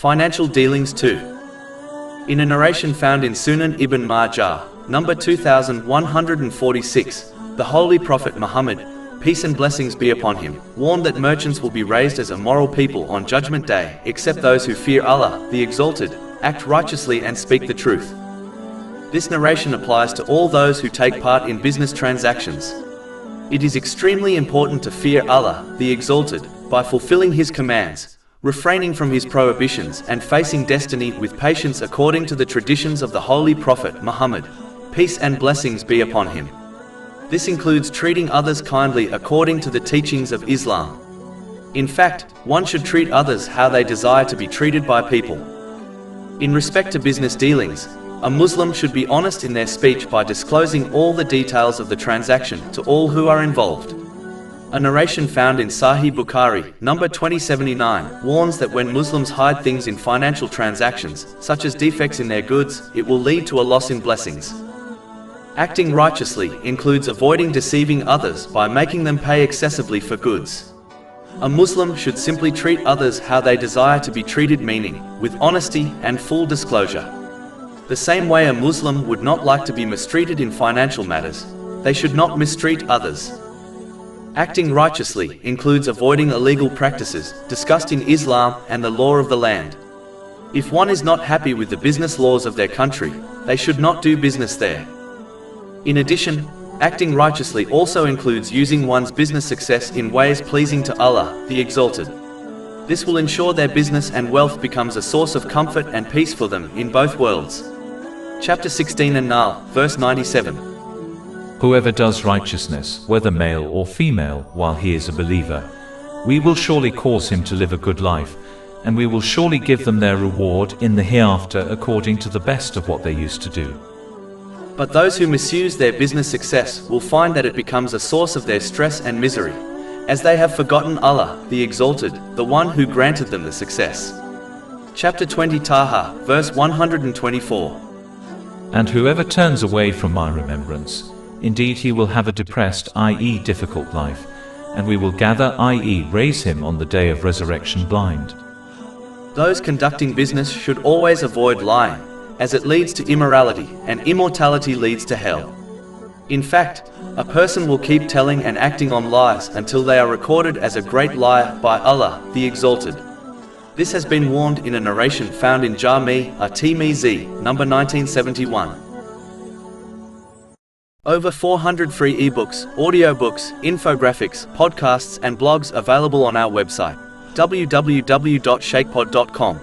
Financial dealings too. In a narration found in Sunan ibn Majah, number 2146, the Holy Prophet Muhammad, peace and blessings be upon him, warned that merchants will be raised as immoral people on Judgment Day, except those who fear Allah, the Exalted, act righteously and speak the truth. This narration applies to all those who take part in business transactions. It is extremely important to fear Allah, the Exalted, by fulfilling His commands, refraining from His prohibitions and facing destiny with patience according to the traditions of the Holy Prophet Muhammad, peace and blessings be upon him. This includes treating others kindly according to the teachings of Islam. In fact, one should treat others how they desire to be treated by people. In respect to business dealings, a Muslim should be honest in their speech by disclosing all the details of the transaction to all who are involved. A narration found in Sahih Bukhari, number 2079, warns that when Muslims hide things in financial transactions, such as defects in their goods, it will lead to a loss in blessings. Acting righteously includes avoiding deceiving others by making them pay excessively for goods. A Muslim should simply treat others how they desire to be treated, meaning with honesty and full disclosure. The same way a Muslim would not like to be mistreated in financial matters, they should not mistreat others. Acting righteously includes avoiding illegal practices discussed in Islam and the law of the land. If one is not happy with the business laws of their country, they should not do business there. In addition, acting righteously also includes using one's business success in ways pleasing to Allah, the Exalted. This will ensure their business and wealth becomes a source of comfort and peace for them in both worlds. Chapter 16 An-Nahl, verse 97. Whoever does righteousness, whether male or female, while he is a believer, we will surely cause him to live a good life, and we will surely give them their reward in the hereafter according to the best of what they used to do. But those who misuse their business success will find that it becomes a source of their stress and misery, as they have forgotten Allah, the Exalted, the one who granted them the success. Chapter 20 Taha, verse 124. And whoever turns away from my remembrance, indeed he will have a depressed, i.e. difficult life, and we will gather, i.e. raise him on the day of resurrection blind. Those conducting business should always avoid lying, as it leads to immorality, and immortality leads to hell. In fact, a person will keep telling and acting on lies until they are recorded as a great liar by Allah, the Exalted. This has been warned in a narration found in Jami' at-Tirmidhi, number 1971. Over 400 free ebooks, audiobooks, infographics, podcasts and blogs available on our website, www.shaykhpod.com.